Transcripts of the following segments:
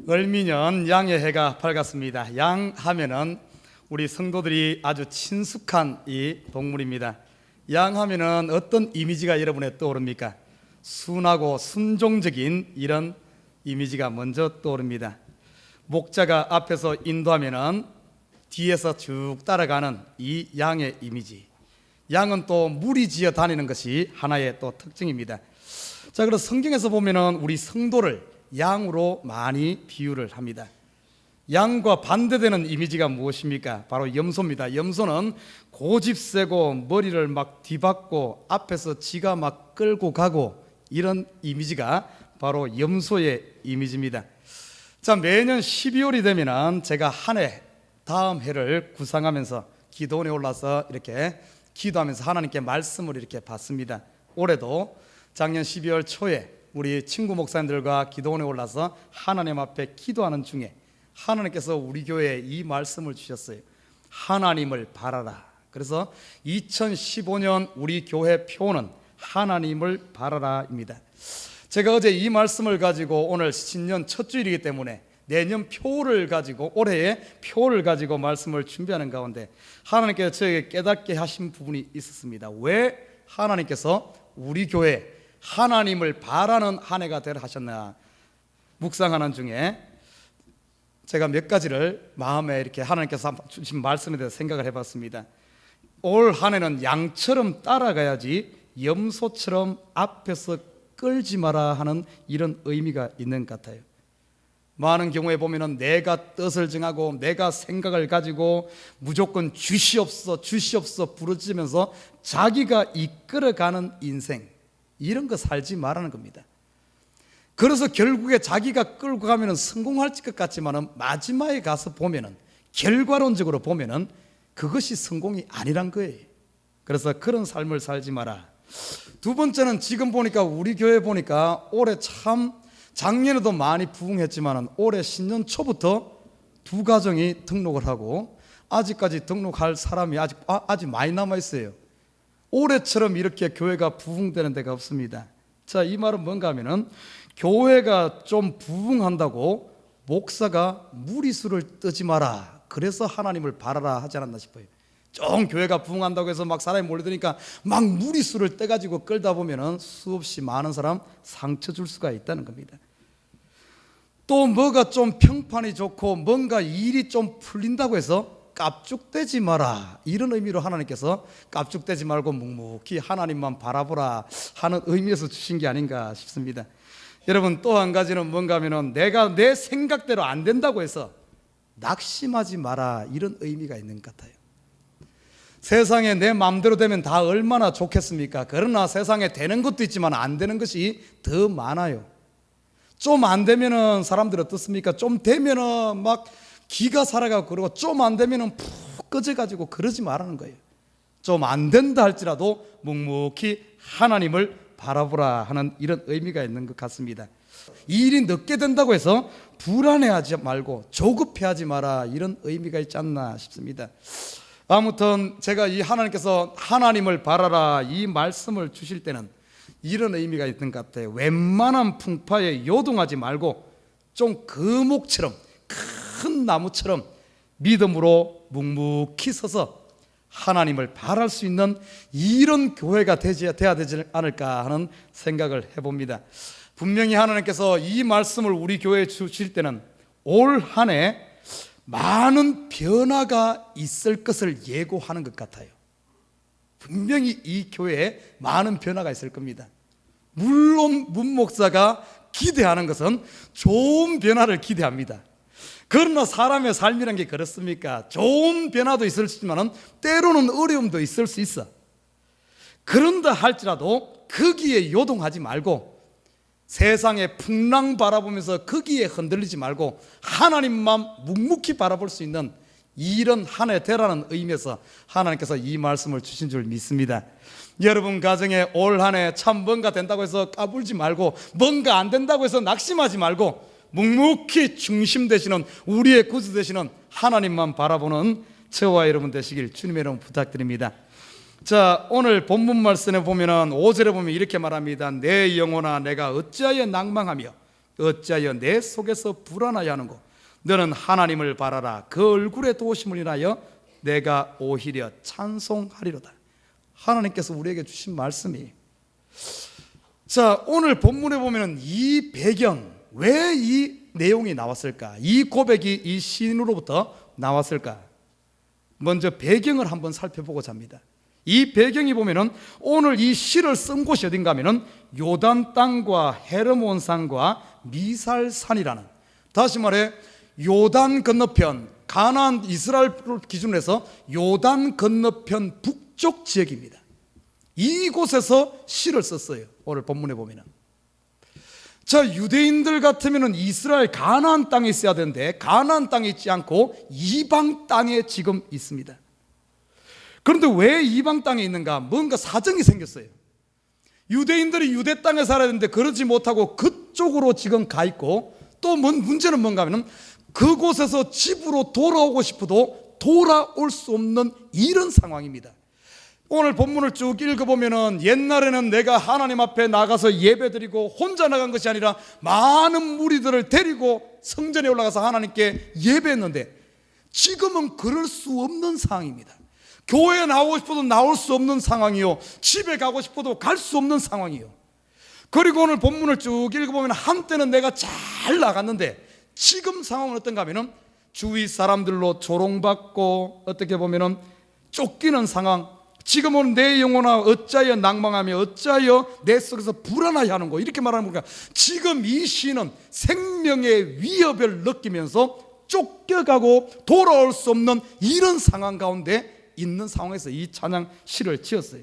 을미년 양의 해가 밝았습니다. 양 하면은 우리 성도들이 아주 친숙한 이 동물입니다. 양 하면은 어떤 이미지가 여러분에 떠오릅니까? 순하고 순종적인 이런 이미지가 먼저 떠오릅니다. 목자가 앞에서 인도하면은 뒤에서 쭉 따라가는 이 양의 이미지. 양은 또 무리지어 다니는 것이 하나의 또 특징입니다. 자, 그래서 성경에서 보면은 우리 성도를 양으로 많이 비유를 합니다. 양과 반대되는 이미지가 무엇입니까? 바로 염소입니다. 염소는 고집세고 머리를 막 뒤받고 앞에서 지가 막 끌고 가고 이런 이미지가 바로 염소의 이미지입니다. 자, 매년 12월이 되면은 제가 한 해 다음 해를 구상하면서 기도원에 올라서 이렇게 기도하면서 하나님께 말씀을 이렇게 받습니다. 올해도 작년 12월 초에 우리 친구 목사님들과 기도원에 올라서 하나님 앞에 기도하는 중에 하나님께서 우리 교회에 이 말씀을 주셨어요. 하나님을 바라라. 그래서 2015년 우리 교회 표는 하나님을 바라라입니다. 제가 어제 이 말씀을 가지고 오늘 신년 첫 주일이기 때문에 내년 표를 가지고 올해의 표를 가지고 말씀을 준비하는 가운데 하나님께서 저에게 깨닫게 하신 부분이 있었습니다. 왜 하나님께서 우리 교회 하나님을 바라는 한 해가 되라 하셨나 묵상하는 중에 제가 몇 가지를 마음에 이렇게 하나님께서 주신 말씀에 대해서 생각을 해봤습니다. 올 한 해는 양처럼 따라가야지 염소처럼 앞에서 끌지 마라 하는 이런 의미가 있는 것 같아요. 많은 경우에 보면은 내가 뜻을 정하고 내가 생각을 가지고 무조건 주시옵소서 주시옵소서 부르짖으면서 자기가 이끌어가는 인생, 이런 거 살지 말라는 겁니다. 그래서 결국에 자기가 끌고 가면은 성공할 것 같지만은 마지막에 가서 보면은 결과론적으로 보면은 그것이 성공이 아니란 거예요. 그래서 그런 삶을 살지 마라. 두 번째는 지금 보니까 우리 교회 보니까 올해 참 작년에도 많이 부흥했지만은 올해 신년 초부터 두 가정이 등록을 하고 아직까지 등록할 사람이 아직 많이 남아 있어요. 올해처럼 이렇게 교회가 부흥되는 데가 없습니다. 자, 이 말은 뭔가 하면은 교회가 좀 부흥한다고 목사가 무리수를 뜨지 마라, 그래서 하나님을 바라라 하지 않았나 싶어요. 좀 교회가 부흥한다고 해서 막 사람이 몰려드니까 막 무리수를 떼가지고 끌다 보면은 수없이 많은 사람 상처 줄 수가 있다는 겁니다. 또 뭐가 좀 평판이 좋고 뭔가 일이 좀 풀린다고 해서 깝죽대지 마라, 이런 의미로 하나님께서 깝죽대지 말고 묵묵히 하나님만 바라보라 하는 의미에서 주신 게 아닌가 싶습니다. 여러분, 또 한 가지는 뭔가 하면은 내가 내 생각대로 안 된다고 해서 낙심하지 마라, 이런 의미가 있는 것 같아요. 세상에 내 마음대로 되면 다 얼마나 좋겠습니까? 그러나 세상에 되는 것도 있지만 안 되는 것이 더 많아요. 좀 안 되면은 사람들 어떻습니까? 좀 되면은 막 기가 살아가고 그러고 좀 안 되면은 푹 꺼져가지고 그러지 말라는 거예요. 좀 안 된다 할지라도 묵묵히 하나님을 바라보라 하는 이런 의미가 있는 것 같습니다. 이 일이 늦게 된다고 해서 불안해하지 말고 조급해하지 마라, 이런 의미가 있지 않나 싶습니다. 아무튼 제가 이 하나님께서 하나님을 바라라 이 말씀을 주실 때는 이런 의미가 있는 것 같아요. 웬만한 풍파에 요동하지 말고 좀 거목처럼 큰 나무처럼 믿음으로 묵묵히 서서 하나님을 바랄 수 있는 이런 교회가 돼야 되지 않을까 하는 생각을 해봅니다. 분명히 하나님께서 이 말씀을 우리 교회에 주실 때는 올 한 해 많은 변화가 있을 것을 예고하는 것 같아요. 분명히 이 교회에 많은 변화가 있을 겁니다. 물론 문목사가 기대하는 것은 좋은 변화를 기대합니다. 그러나 사람의 삶이란 게 그렇습니까? 좋은 변화도 있을지만 때로는 어려움도 있을 수 있어. 그런다 할지라도 거기에 요동하지 말고 세상의 풍랑 바라보면서 거기에 흔들리지 말고 하나님만 묵묵히 바라볼 수 있는 이런 한 해 되라는 의미에서 하나님께서 이 말씀을 주신 줄 믿습니다. 여러분 가정에 올 한 해 참 뭔가 된다고 해서 까불지 말고 뭔가 안 된다고 해서 낙심하지 말고 묵묵히 중심 되시는 우리의 구주 되시는 하나님만 바라보는 저와 여러분 되시길 주님의 이름으로 부탁드립니다. 자, 오늘 본문 말씀에 보면은 5절에 보면 이렇게 말합니다. 내 영혼아 내가 어찌하여 낭망하며 어찌하여 내 속에서 불안하여 하는고? 너는 하나님을 바라라. 그 얼굴의 도우심을 인하여 내가 오히려 찬송하리로다. 하나님께서 우리에게 주신 말씀이, 자, 오늘 본문에 보면은 이 배경, 왜 이 내용이 나왔을까? 이 고백이 이 시인으로부터 나왔을까? 먼저 배경을 한번 살펴보고자 합니다. 이 배경이 보면은 오늘 이 시를 쓴 곳이 어딘가 하면은 요단 땅과 헤르몬 산과 미살산이라는, 다시 말해 요단 건너편, 가나안 이스라엘을 기준으로 해서 요단 건너편 북쪽 지역입니다. 이곳에서 시를 썼어요. 오늘 본문에 보면은. 자, 유대인들 같으면은 이스라엘 가나안 땅에 있어야 되는데 가나안 땅에 있지 않고 이방 땅에 지금 있습니다. 그런데 왜 이방 땅에 있는가? 뭔가 사정이 생겼어요. 유대인들이 유대 땅에 살아야 되는데 그러지 못하고 그쪽으로 지금 가 있고, 또 문제는 뭔가 하면 그곳에서 집으로 돌아오고 싶어도 돌아올 수 없는 이런 상황입니다. 오늘 본문을 쭉 읽어보면은 옛날에는 내가 하나님 앞에 나가서 예배드리고 혼자 나간 것이 아니라 많은 무리들을 데리고 성전에 올라가서 하나님께 예배했는데 지금은 그럴 수 없는 상황입니다. 교회에 나오고 싶어도 나올 수 없는 상황이요, 집에 가고 싶어도 갈 수 없는 상황이요. 그리고 오늘 본문을 쭉 읽어보면 한때는 내가 잘 나갔는데 지금 상황은 어떤가 하면은 주위 사람들로 조롱받고 어떻게 보면은 쫓기는 상황. 지금은 내 영혼아 어찌하여 낭망하며 어찌하여 내 속에서 불안하게 하는 거, 이렇게 말하는 거니까 지금 이 시는 생명의 위협을 느끼면서 쫓겨가고 돌아올 수 없는 이런 상황 가운데 있는 상황에서 이 찬양 시를 지었어요.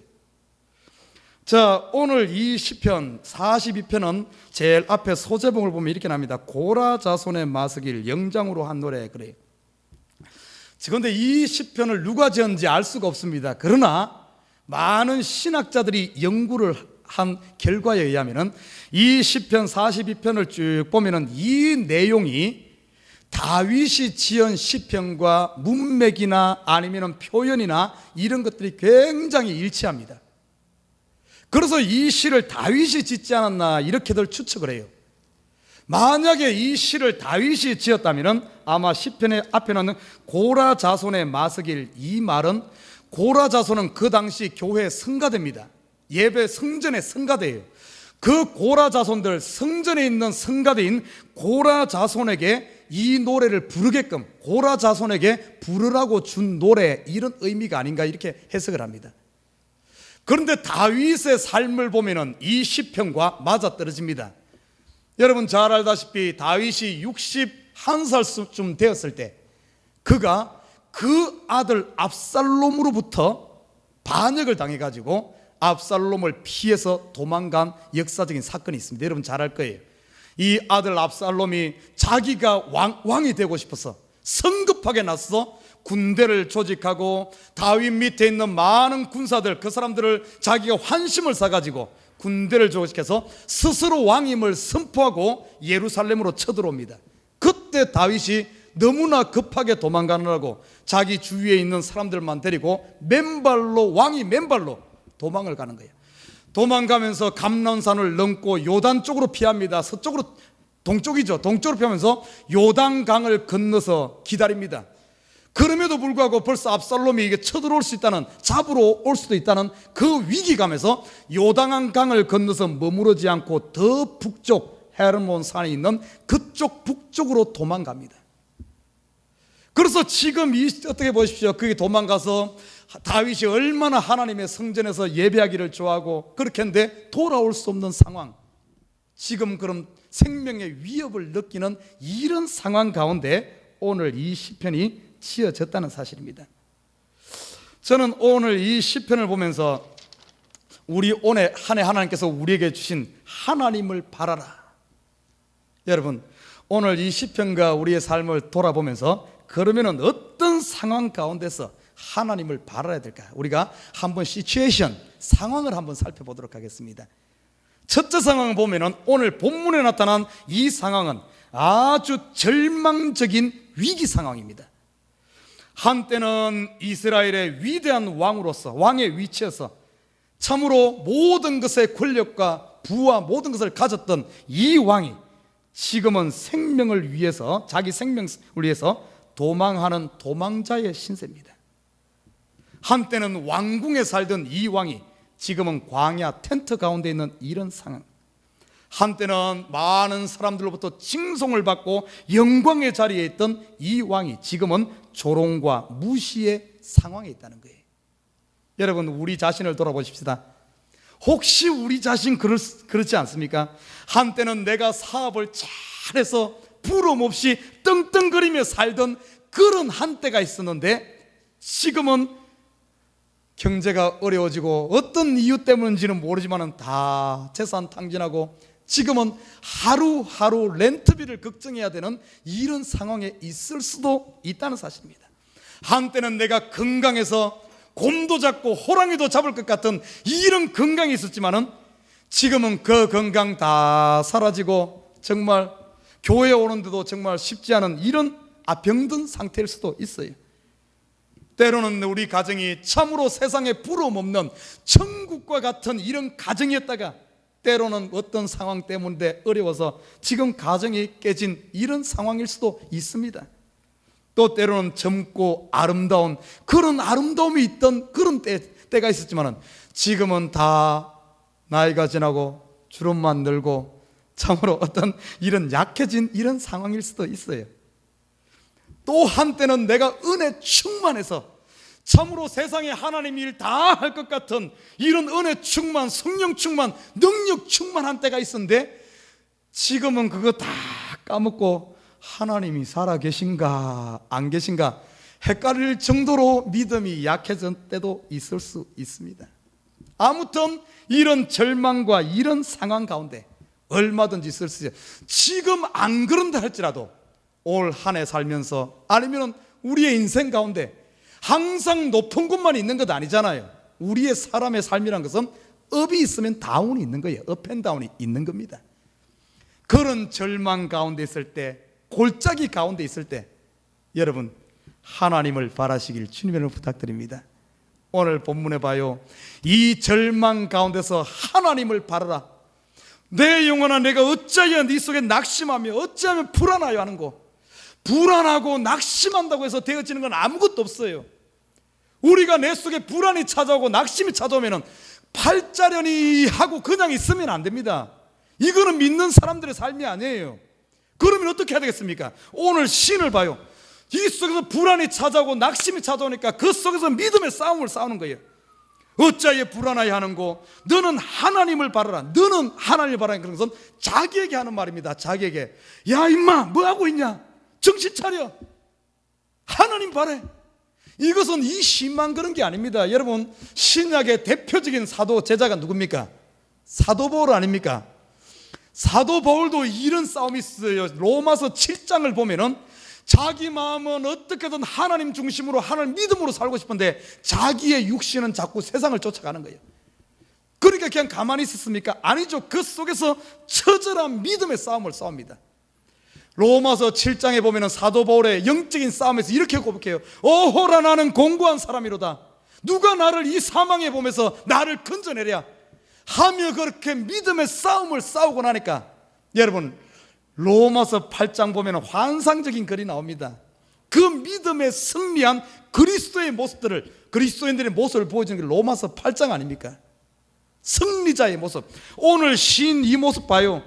자, 오늘 이 시편 42편은 제일 앞에 소제목을 보면 이렇게 납니다. 고라 자손의 마스길 영장으로 한 노래. 그래요. 그런데 이 시편을 누가 지었는지 알 수가 없습니다. 그러나 많은 신학자들이 연구를 한 결과에 의하면 이 시편 42편을 쭉 보면 이 내용이 다윗이 지은 시편과 문맥이나 아니면 표현이나 이런 것들이 굉장히 일치합니다. 그래서 이 시를 다윗이 짓지 않았나 이렇게들 추측을 해요. 만약에 이 시를 다윗이 지었다면 아마 시편의 앞에 나오는 고라 자손의 마스길, 이 말은 고라 자손은 그 당시 교회 성가대입니다. 예배 성전의 성가대예요. 그 고라 자손들, 성전에 있는 성가대인 고라 자손에게 이 노래를 부르게끔 고라 자손에게 부르라고 준 노래, 이런 의미가 아닌가 이렇게 해석을 합니다. 그런데 다윗의 삶을 보면은 이 시편과 맞아떨어집니다. 여러분 잘 알다시피 다윗이 61살쯤 되었을 때 그가 그 아들 압살롬으로부터 반역을 당해가지고 압살롬을 피해서 도망간 역사적인 사건이 있습니다. 여러분 잘 알 거예요. 이 아들 압살롬이 자기가 왕이 되고 싶어서 성급하게 나서 군대를 조직하고 다윗 밑에 있는 많은 군사들, 그 사람들을 자기가 환심을 사가지고 군대를 조직해서 스스로 왕임을 선포하고 예루살렘으로 쳐들어옵니다. 그때 다윗이 너무나 급하게 도망가느라고 자기 주위에 있는 사람들만 데리고 왕이 맨발로 도망을 가는 거예요. 도망가면서 감람산을 넘고 요단 쪽으로 피합니다. 서쪽으로, 동쪽이죠. 동쪽으로 피하면서 요단강을 건너서 기다립니다. 그럼에도 불구하고 벌써 압살롬이 이게 쳐들어올 수 있다는, 잡으러 올 수도 있다는 그 위기감에서 요단강을 건너서 머무르지 않고 더 북쪽 헤르몬 산에 있는 그쪽 북쪽으로 도망갑니다. 그래서 지금 어떻게 보십시오. 그게 도망가서 다윗이 얼마나 하나님의 성전에서 예배하기를 좋아하고 그렇게 했는데 돌아올 수 없는 상황, 지금 그런 생명의 위협을 느끼는 이런 상황 가운데 오늘 이 시편이 지어졌다는 사실입니다. 저는 오늘 이 시편을 보면서 우리 오늘 한 해 하나님께서 우리에게 주신 하나님을 바라라. 여러분 오늘 이 시편과 우리의 삶을 돌아보면서 그러면은 어떤 상황 가운데서 하나님을 바라야 될까? 우리가 한번 시츄에이션, 상황을 한번 살펴보도록 하겠습니다. 첫째 상황을 보면은 오늘 본문에 나타난 이 상황은 아주 절망적인 위기 상황입니다. 한때는 이스라엘의 위대한 왕으로서, 왕의 위치에서 참으로 모든 것의 권력과 부와 모든 것을 가졌던 이 왕이 지금은 생명을 위해서, 자기 생명을 위해서 도망하는 도망자의 신세입니다. 한때는 왕궁에 살던 이 왕이 지금은 광야 텐트 가운데 있는 이런 상황. 한때는 많은 사람들로부터 칭송을 받고 영광의 자리에 있던 이 왕이 지금은 조롱과 무시의 상황에 있다는 거예요. 여러분, 우리 자신을 돌아보십시다. 혹시 우리 자신 그렇지 않습니까? 한때는 내가 사업을 잘해서 부름 없이 떵떵거리며 살던 그런 한때가 있었는데 지금은 경제가 어려워지고 어떤 이유 때문인지는 모르지만 다 재산 탕진하고 지금은 하루하루 렌트비를 걱정해야 되는 이런 상황에 있을 수도 있다는 사실입니다. 한때는 내가 건강해서 곰도 잡고 호랑이도 잡을 것 같은 이런 건강이 있었지만은 지금은 그 건강 다 사라지고 정말 교회 오는데도 정말 쉽지 않은 이런 병든 상태일 수도 있어요. 때로는 우리 가정이 참으로 세상에 부러움 없는 천국과 같은 이런 가정이었다가 때로는 어떤 상황 때문에 어려워서 지금 가정이 깨진 이런 상황일 수도 있습니다. 또 때로는 젊고 아름다운 그런 아름다움이 있던 그런 때가 있었지만 지금은 다 나이가 지나고 주름만 늘고 참으로 어떤 이런 약해진 이런 상황일 수도 있어요. 또 한때는 내가 은혜 충만해서 참으로 세상에 하나님 일 다 할 것 같은 이런 은혜 충만, 성령 충만, 능력 충만한 때가 있었는데 지금은 그거 다 까먹고 하나님이 살아계신가 안 계신가 헷갈릴 정도로 믿음이 약해진 때도 있을 수 있습니다. 아무튼 이런 절망과 이런 상황 가운데 얼마든지 있을 수 있어요. 지금 안 그런다 할지라도 올 한 해 살면서 아니면 우리의 인생 가운데 항상 높은 곳만 있는 것 아니잖아요. 우리의 사람의 삶이란 것은 업이 있으면 다운이 있는 거예요. 업앤다운이 있는 겁니다. 그런 절망 가운데 있을 때, 골짜기 가운데 있을 때 여러분 하나님을 바라시길 주님을 부탁드립니다. 오늘 본문에 봐요. 이 절망 가운데서 하나님을 바라라. 내 영혼아 내가 어찌하여 네 속에 낙심하며 어찌하면 불안하여 하는 거. 불안하고 낙심한다고 해서 되어지는 건 아무것도 없어요. 우리가 내 속에 불안이 찾아오고 낙심이 찾아오면 팔자련이 하고 그냥 있으면 안 됩니다. 이거는 믿는 사람들의 삶이 아니에요. 그러면 어떻게 해야 되겠습니까? 오늘 신을 봐요. 이 속에서 불안이 찾아오고 낙심이 찾아오니까 그 속에서 믿음의 싸움을 싸우는 거예요. 어찌하여 불안하여 하는고 너는 하나님을 바라라. 너는 하나님을 바라는 그런 것은 자기에게 하는 말입니다. 자기에게. 야 임마 뭐하고 있냐? 정신 차려. 하나님 바래. 이것은 이 신만 그런 게 아닙니다. 여러분 신약의 대표적인 사도 제자가 누굽니까? 사도 바울 아닙니까? 사도 바울도 이런 싸움이 있어요. 로마서 7장을 보면은 자기 마음은 어떻게든 하나님 중심으로 하나님 믿음으로 살고 싶은데 자기의 육신은 자꾸 세상을 쫓아가는 거예요. 그러니까 그냥 가만히 있었습니까? 아니죠. 그 속에서 처절한 믿음의 싸움을 싸웁니다. 로마서 7장에 보면 사도 바울의 영적인 싸움에서 이렇게 고백해요. 오호라 나는 공고한 사람이로다. 누가 나를 이 사망에 보면서 나를 건져내랴 하며 그렇게 믿음의 싸움을 싸우고 나니까 여러분 로마서 8장 보면 환상적인 글이 나옵니다. 그 믿음에 승리한 그리스도의 모습들을, 그리스도인들의 모습을 보여주는 게 로마서 8장 아닙니까? 승리자의 모습. 오늘 신 이 모습 봐요.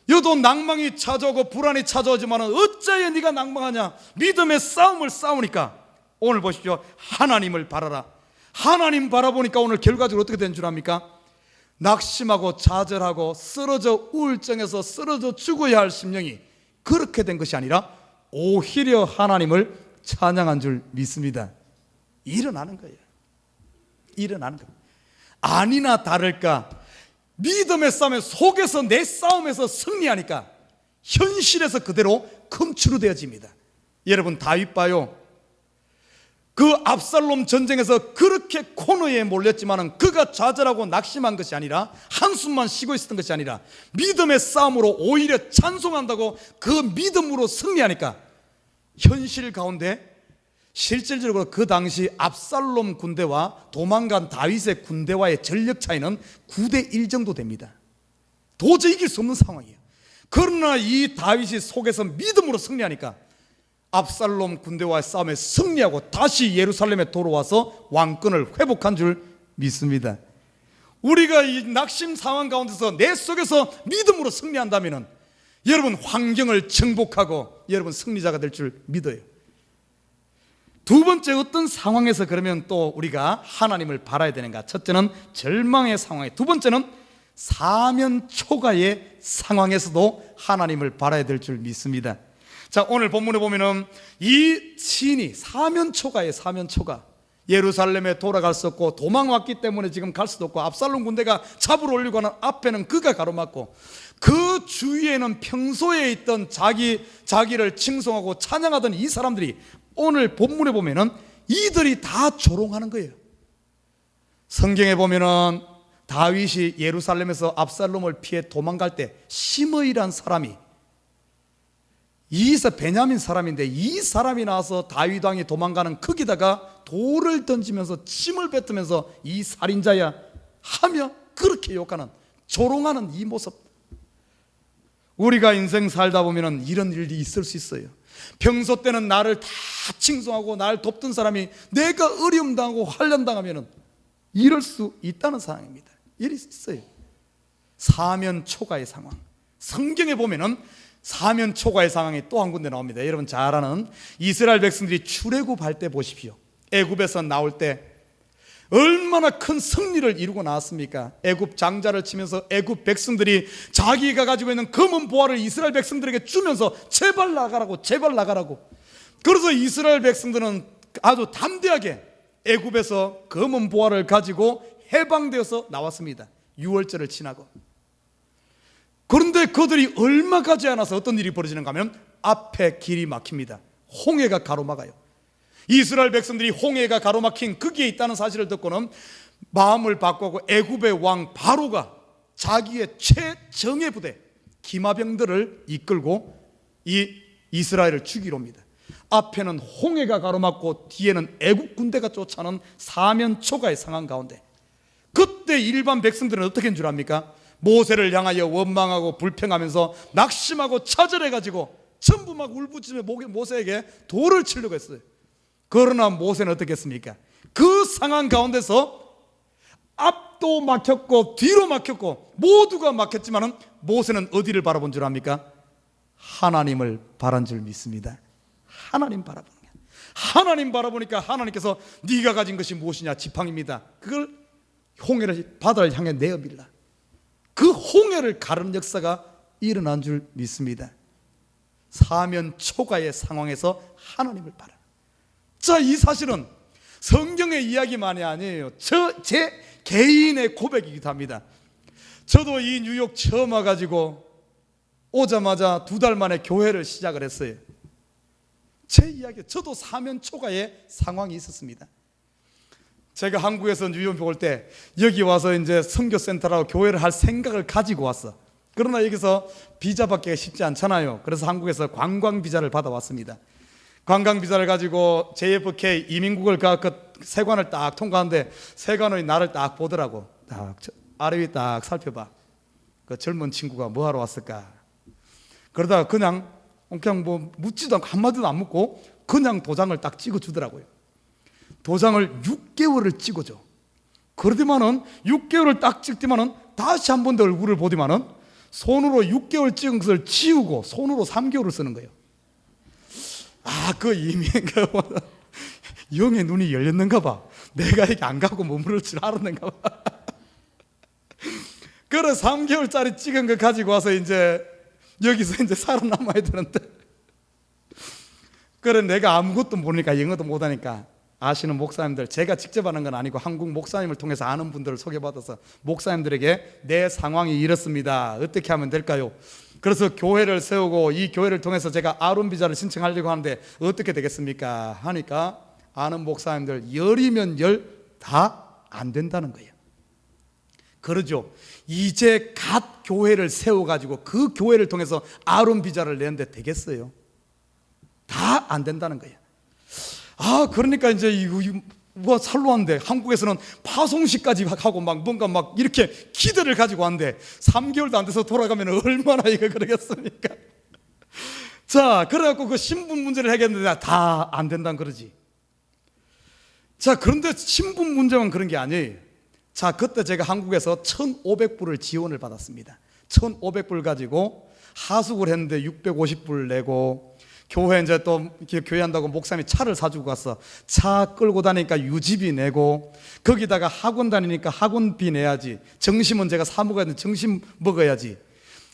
여도 낭망이 찾아오고 불안이 찾아오지만 어찌하여 네가 낭망하냐? 믿음의 싸움을 싸우니까 오늘 보십시오. 하나님을 바라라. 하나님 바라보니까 오늘 결과적으로 어떻게 된 줄 압니까? 낙심하고 좌절하고 쓰러져 우울증에서 쓰러져 죽어야 할 심령이 그렇게 된 것이 아니라 오히려 하나님을 찬양한 줄 믿습니다. 일어나는 거예요. 일어나는 거예요. 아니나 다를까 믿음의 싸움에 속에서 내 싸움에서 승리하니까 현실에서 그대로 컴추로 되어집니다. 여러분 다윗 봐요. 그 압살롬 전쟁에서 그렇게 코너에 몰렸지만 그가 좌절하고 낙심한 것이 아니라 한숨만 쉬고 있었던 것이 아니라 믿음의 싸움으로 오히려 찬송한다고 그 믿음으로 승리하니까 현실 가운데 실질적으로 그 당시 압살롬 군대와 도망간 다윗의 군대와의 전력 차이는 9대1 정도 됩니다. 도저히 이길 수 없는 상황이에요. 그러나 이 다윗이 속에서 믿음으로 승리하니까 압살롬 군대와의 싸움에 승리하고 다시 예루살렘에 돌아와서 왕권을 회복한 줄 믿습니다. 우리가 이 낙심 상황 가운데서 내 속에서 믿음으로 승리한다면 여러분 환경을 정복하고 여러분 승리자가 될 줄 믿어요. 두 번째, 어떤 상황에서 그러면 또 우리가 하나님을 바라야 되는가? 첫째는 절망의 상황에, 두 번째는 사면 초가의 상황에서도 하나님을 바라야 될 줄 믿습니다. 자, 오늘 본문에 보면은 이 시인이 사면 초가에, 사면 초가, 예루살렘에 돌아갈 수 없고 도망왔기 때문에 지금 갈 수도 없고 압살롬 군대가 잡으러 올리고 하는 앞에는 그가 가로막고 그 주위에는 평소에 있던 자기를 칭송하고 찬양하던 이 사람들이 오늘 본문에 보면은 이들이 다 조롱하는 거예요. 성경에 보면은 다윗이 예루살렘에서 압살롬을 피해 도망갈 때 시므이란 사람이, 이서 베냐민 사람인데 이 사람이 나와서 다윗 왕이 도망가는 거기다가 돌을 던지면서 침을 뱉으면서 이 살인자야 하며 그렇게 욕하는, 조롱하는 이 모습. 우리가 인생 살다 보면 이런 일이 있을 수 있어요. 평소 때는 나를 다 칭송하고 나를 돕던 사람이 내가 어려움 당하고 환난 당하면 이럴 수 있다는 상황입니다. 이럴 수 있어요. 사면 초가의 상황. 성경에 보면은 사면 초가의 상황이 또 한 군데 나옵니다. 여러분 잘 아는 이스라엘 백성들이 출애굽할 때 보십시오. 애굽에서 나올 때 얼마나 큰 승리를 이루고 나왔습니까? 애굽 장자를 치면서 애굽 백성들이 자기가 가지고 있는 검은 보화를 이스라엘 백성들에게 주면서 제발 나가라고, 제발 나가라고. 그래서 이스라엘 백성들은 아주 담대하게 애굽에서 검은 보화를 가지고 해방되어서 나왔습니다. 유월절을 지나고. 그런데 그들이 얼마 가지 않아서 어떤 일이 벌어지는가 하면 앞에 길이 막힙니다. 홍해가 가로막아요. 이스라엘 백성들이 홍해가 가로막힌 거기에 있다는 사실을 듣고는 마음을 바꾸고 애굽의 왕 바로가 자기의 최정예 부대 기마병들을 이끌고 이 이스라엘을 죽이려 합니다. 앞에는 홍해가 가로막고 뒤에는 애굽 군대가 쫓아오는 사면 초가의 상황 가운데 그때 일반 백성들은 어떻게 한 줄 압니까? 모세를 향하여 원망하고 불평하면서 낙심하고 차절해가지고 전부 막 울부짖으며 모세에게 돌을 치려고 했어요. 그러나 모세는 어떻게 했습니까? 그 상황 가운데서 앞도 막혔고 뒤로 막혔고 모두가 막혔지만은 모세는 어디를 바라본 줄 압니까? 하나님을 바란 줄 믿습니다. 하나님 바라보는 거야. 하나님 바라보니까 하나님께서 네가 가진 것이 무엇이냐? 지팡이입니다. 그걸 홍해를 바다를 향해 내어밀라. 그 홍해를 가르는 역사가 일어난 줄 믿습니다. 사면 초가의 상황에서 하나님을 바라. 자, 이 사실은 성경의 이야기만이 아니에요. 제 개인의 고백이기도 합니다. 저도 이 뉴욕 처음 와가지고 오자마자 2달 만에 교회를 시작을 했어요. 제 이야기, 저도 사면 초가의 상황이 있었습니다. 제가 한국에서 뉴욕 올 때 여기 와서 이제 선교센터라고 교회를 할 생각을 가지고 왔어. 그러나 여기서 비자 받기가 쉽지 않잖아요. 그래서 한국에서 관광 비자를 받아왔습니다. 관광 비자를 가지고 JFK 이민국을 그 세관을 딱 통과하는데 세관원이 나를 딱 보더라고. 딱 아래 위 딱 살펴봐. 그 젊은 친구가 뭐 하러 왔을까? 그러다가 그냥 뭐 묻지도 않고 한마디도 안 묻고 그냥 도장을 딱 찍어주더라고요. 도장을 6개월을 찍어줘. 그러더만은 6개월을 딱 찍더만은 다시 한 번 더 얼굴을 보더만은 손으로 6개월 찍은 것을 지우고 손으로 3개월을 쓰는 거예요. 아, 그 이미 영의 눈이 열렸는가 봐. 내가 이게 안 가고 머무를 줄 알았는가 봐. 그래 3개월짜리 찍은 거 가지고 와서 이제 여기서 이제 살아남아야 되는데 그래 내가 아무것도 모르니까 영어도 못하니까 아시는 목사님들, 제가 직접 하는 건 아니고 한국 목사님을 통해서 아는 분들을 소개받아서 목사님들에게 내 상황이 이렇습니다. 어떻게 하면 될까요? 그래서 교회를 세우고 이 교회를 통해서 제가 아론 비자를 신청하려고 하는데 어떻게 되겠습니까? 하니까 아는 목사님들 열이면 열 다 안 된다는 거예요. 그러죠. 이제 갓 교회를 세워가지고 그 교회를 통해서 아론 비자를 내는데 되겠어요? 다 안 된다는 거예요. 아, 그러니까 이제 뭐 살로 왔는데 한국에서는 파송식까지 하고 막 뭔가 막 이렇게 기대를 가지고 왔는데 3개월도 안 돼서 돌아가면 얼마나 이거 그러겠습니까? 자, 그래갖고 그 신분 문제를 해결했는데 다 안 된다는 그러지. 자, 그런데 신분 문제만 그런 게 아니에요. 자, 그때 제가 한국에서 1,500불을 지원을 받았습니다. 1,500불 가지고 하숙을 했는데 650불 내고, 교회 이제 또 교회 한다고 목사님이 차를 사주고 갔어. 차 끌고 다니니까 유지비 내고, 거기다가 학원 다니니까 학원비 내야지. 점심은 제가 사 먹어야 되는데 점심 먹어야지.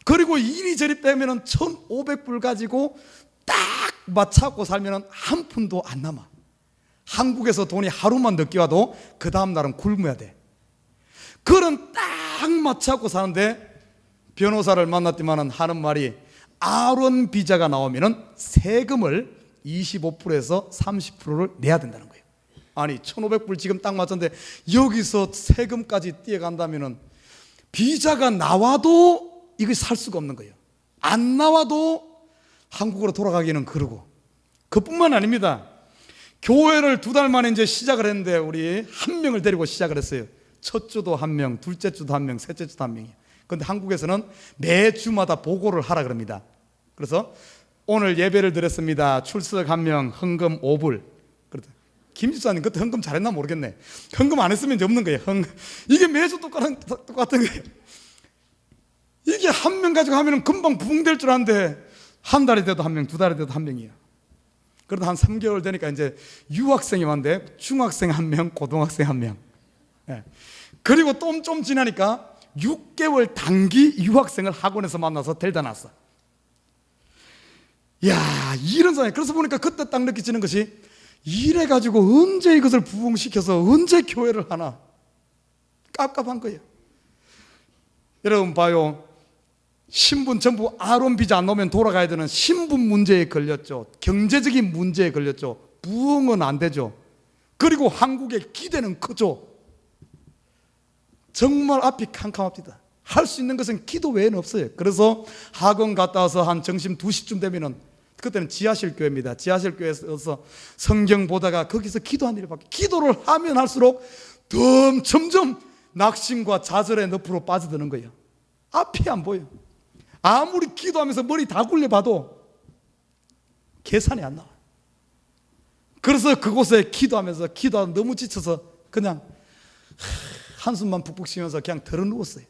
그리고 이리저리 빼면은 1,500불 가지고 딱 맞춰고 살면은 한 푼도 안 남아. 한국에서 돈이 하루만 늦게 와도 그 다음 날은 굶어야 돼. 그런 딱 맞춰고 사는데 변호사를 만났더만은 하는 말이, 아론 비자가 나오면은 세금을 25%에서 30%를 내야 된다는 거예요. 아니 1,500불 지금 딱 맞췄는데 여기서 세금까지 뛰어간다면은 비자가 나와도 이거 살 수가 없는 거예요. 안 나와도 한국으로 돌아가기는 그러고. 그뿐만 아닙니다. 교회를 2달 만에 이제 시작을 했는데 우리 한 명을 데리고 시작을 했어요. 첫 주도 한 명, 둘째 주도 한 명, 셋째 주도 한 명이에요. 그런데 한국에서는 매주마다 보고를 하라 그럽니다. 그래서 오늘 예배를 드렸습니다. 출석 한 명, 헌금 5불. 그렇다. 김 집사님 그때 헌금 잘했나 모르겠네. 헌금 안 했으면 이제 없는 거예요. 이게 매주 똑같은 거예요. 이게 한 명 가지고 하면 금방 부흥될 줄 아는데 한 달이 돼도 한 명, 2달이 돼도 한 명이에요. 그러다 한 3개월 되니까 이제 유학생이 왔는데 중학생 한 명, 고등학생 한 명. 예. 그리고 좀 지나니까 6개월 단기 유학생을 학원에서 만나서 데려다 놨어. 야, 이런 상황. 그래서 보니까 그때 딱 느끼지는 것이, 이래가지고 언제 이것을 부흥시켜서 언제 교회를 하나. 깝깝한 거예요. 여러분 봐요. 신분 전부 아론 비자 안 나오면 돌아가야 되는 신분 문제에 걸렸죠. 경제적인 문제에 걸렸죠. 부흥은 안 되죠. 그리고 한국의 기대는 크죠. 정말 앞이 캄캄합니다. 할 수 있는 것은 기도 외에는 없어요. 그래서 학원 갔다 와서 한 점심 2시쯤 되면은, 그때는 지하실 교회입니다. 지하실 교회에서 성경 보다가 거기서 기도하는 일을 받고, 기도를 하면 할수록 점점 낙심과 좌절의 늪으로 빠져드는 거예요. 앞이 안 보여. 아무리 기도하면서 머리 다 굴려봐도 계산이 안 나와. 그래서 그곳에 기도하면서 너무 지쳐서 그냥 한숨만 푹푹 쉬면서 그냥 들어 누웠어요.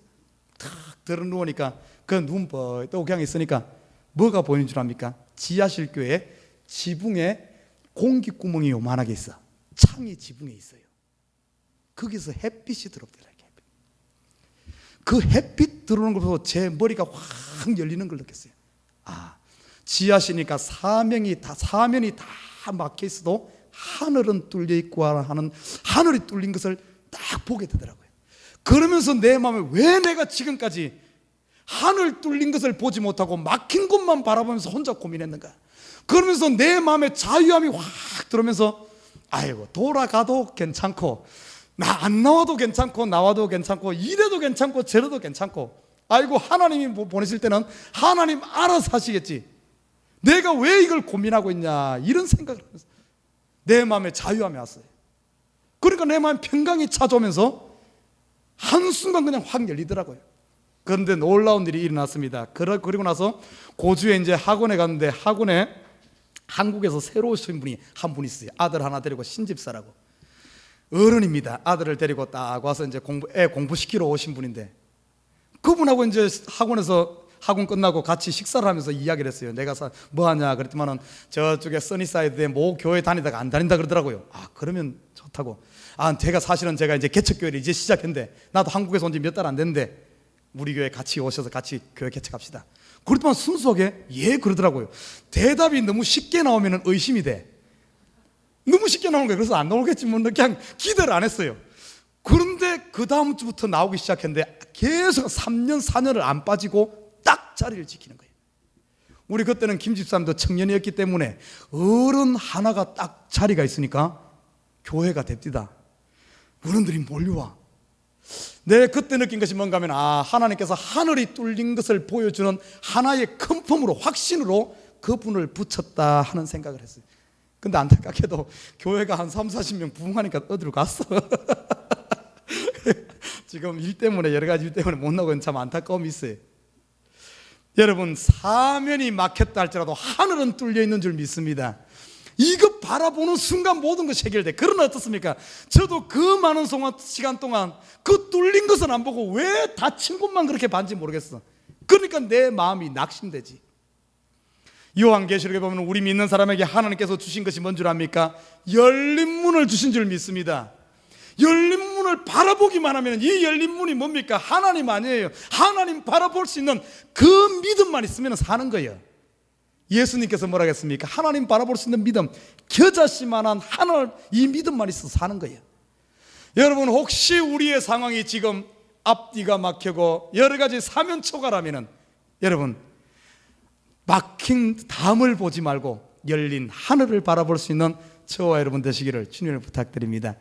탁 들어 누우니까 그 눈 뻔 그냥 있으니까 뭐가 보이는 줄 압니까? 지하실 교회 지붕에 공기구멍이 요만하게 있어. 창이 지붕에 있어요. 거기서 햇빛이 들어옵니다. 그 햇빛 들어오는 걸 보고 제 머리가 확 열리는 걸 느꼈어요. 아, 지하시니까 사면이 다 막혀 있어도 하늘은 뚫려 있고 하는, 하늘이 뚫린 것을 딱 보게 되더라고요. 그러면서 내 마음에 왜 내가 지금까지 하늘 뚫린 것을 보지 못하고 막힌 곳만 바라보면서 혼자 고민했는가. 그러면서 내 마음에 자유함이 확 들어오면서, 아이고 돌아가도 괜찮고, 나 안 나와도 괜찮고, 나와도 괜찮고, 이래도 괜찮고 저래도 괜찮고, 아이고 하나님이 보내실 때는 하나님 알아서 하시겠지, 내가 왜 이걸 고민하고 있냐, 이런 생각을 하면서 내 마음에 자유함이 왔어요. 그러니까 내 마음에 평강이 찾아오면서 한순간 그냥 확 열리더라고요. 그런데 놀라운 일이 일어났습니다. 그리고 나서 고주에 이제 학원에 갔는데, 학원에 한국에서 새로 오신 분이 한 분 있어요. 아들 하나 데리고, 신집사라고. 어른입니다. 아들을 데리고 딱 와서 이제 공부시키러 오신 분인데, 그분하고 이제 학원 끝나고 같이 식사를 하면서 이야기를 했어요. 내가 뭐 하냐 그랬더만은 저쪽에 써니사이드에 모 교회 다니다가 안 다닌다 그러더라고요. 아, 그러면 좋다고. 아, 제가 이제 개척교회를 이제 시작했는데, 나도 한국에서 온 지 몇 달 안 됐는데 우리 교회 같이 오셔서 같이 교회 개척합시다. 그랬더만 순수하게 예 그러더라고요. 대답이 너무 쉽게 나오면 의심이 돼. 너무 쉽게 나오는 거예요. 그래서 안 나오겠지 뭐 그냥 기대를 안 했어요. 그런데 그 다음 주부터 나오기 시작했는데 계속 3년 4년을 안 빠지고 딱 자리를 지키는 거예요. 우리 그때는 김 집사님도 청년이었기 때문에 어른 하나가 딱 자리가 있으니까 교회가 됩니다. 어른들이 몰려와. 내 그때 느낀 것이 뭔가 하면, 아, 하나님께서 하늘이 뚫린 것을 보여주는 하나의 큰 폼으로, 확신으로 그분을 붙였다 하는 생각을 했어요. 근데 안타깝게도 교회가 한 3, 40명 부흥하니까 어디로 갔어. 지금 일 때문에, 여러 가지 일 때문에 못 나오고 있는 참 안타까움이 있어요. 여러분, 사면이 막혔다 할지라도 하늘은 뚫려 있는 줄 믿습니다. 이거 바라보는 순간 모든 것이 해결돼. 그러나 어떻습니까? 저도 그 많은 시간 동안 그 뚫린 것은 안 보고 왜 닫힌 곳만 그렇게 봤는지 모르겠어. 그러니까 내 마음이 낙심되지. 요한계시록에 보면 우리 믿는 사람에게 하나님께서 주신 것이 뭔 줄 압니까? 열린 문을 주신 줄 믿습니다. 열린 문을 바라보기만 하면, 이 열린 문이 뭡니까? 하나님 아니에요. 하나님 바라볼 수 있는 그 믿음만 있으면 사는 거예요. 예수님께서 뭐라 했습니까? 하나님 바라볼 수 있는 믿음, 겨자씨만한 하늘, 이 믿음만 있어서 사는 거예요. 여러분, 혹시 우리의 상황이 지금 앞뒤가 막히고 여러 가지 사면초가라면은, 여러분, 막힌 담을 보지 말고 열린 하늘을 바라볼 수 있는 저와 여러분 되시기를 주님을 부탁드립니다.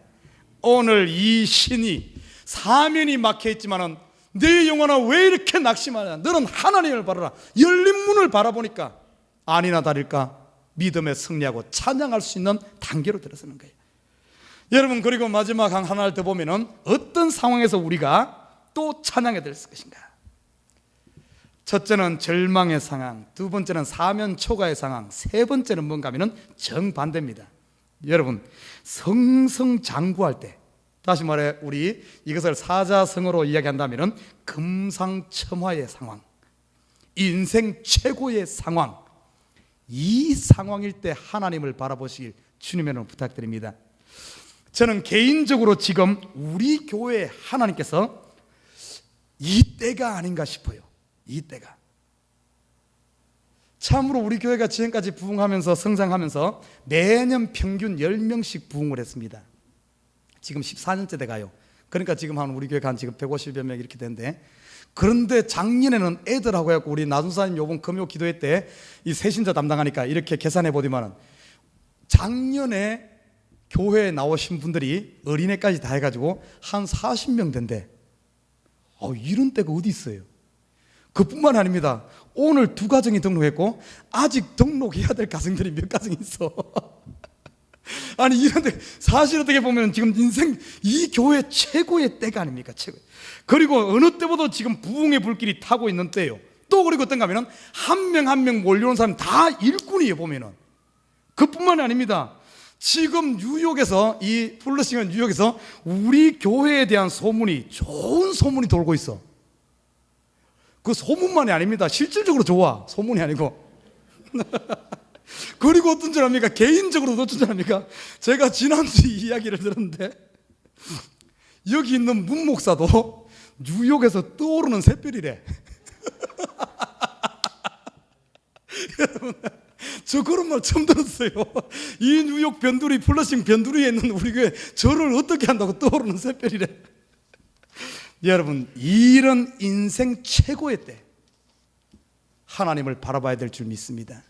오늘 이 신이 사면이 막혀 있지만은 내 영혼아 왜 이렇게 낙심하냐? 너는 하나님을 바라라. 열린 문을 바라보니까 아니나 다를까 믿음에 승리하고 찬양할 수 있는 단계로 들어서는 거예요. 여러분, 그리고 마지막 하나를 더 보면은 어떤 상황에서 우리가 또 찬양해야 될 것인가? 첫째는 절망의 상황, 두 번째는 사면 초가의 상황, 세 번째는 뭔가 하면은 정반대입니다. 여러분, 성성장구할 때, 다시 말해 우리 이것을 사자성어로 이야기한다면은 금상첨화의 상황, 인생 최고의 상황, 이 상황일 때 하나님을 바라보시길 주님의 이름으로 부탁드립니다. 저는 개인적으로 지금 우리 교회 하나님께서 이때가 아닌가 싶어요. 이때가 참으로 우리 교회가 지금까지 부흥하면서 성장하면서 매년 평균 10명씩 부흥을 했습니다. 지금 14년째 돼가요. 그러니까 지금 한 우리 교회가 한 지금 150여 명 이렇게 되는데, 그런데 작년에는 애들하고 해갖고 우리 나순사님 요번 금요 기도회 때 이 새신자 담당하니까 이렇게 계산해 보더만, 작년에 교회에 나오신 분들이 어린애까지 다 해가지고 한 40명 된대. 이런 때가 어디 있어요? 그뿐만 아닙니다. 오늘 2가정이 등록했고 아직 등록해야 될 가정들이 몇 가정 있어. 아니, 이런데 사실 어떻게 보면 지금 인생 이 교회 최고의 때가 아닙니까? 최고. 그리고 어느 때보다 지금 부흥의 불길이 타고 있는 때예요. 또 그리고 어떤가 하면은 한 명 한 명 몰려온 사람 다 일꾼이에요. 보면은 그뿐만이 아닙니다. 지금 뉴욕에서, 이 플러싱은 뉴욕에서 우리 교회에 대한 소문이, 좋은 소문이 돌고 있어. 그 소문만이 아닙니다. 실질적으로 좋아. 소문이 아니고. 그리고 어떤 줄 압니까? 개인적으로도 어떤 줄 압니까? 제가 지난주 이야기를 들었는데, 여기 있는 문 목사도 뉴욕에서 떠오르는 샛별이래. 여러분, 저 그런 말 처음 들었어요. 이 뉴욕 변두리, 플러싱 변두리에 있는 우리 교회 저를 어떻게 한다고 떠오르는 샛별이래. 여러분, 이런 인생 최고의 때 하나님을 바라봐야 될 줄 믿습니다.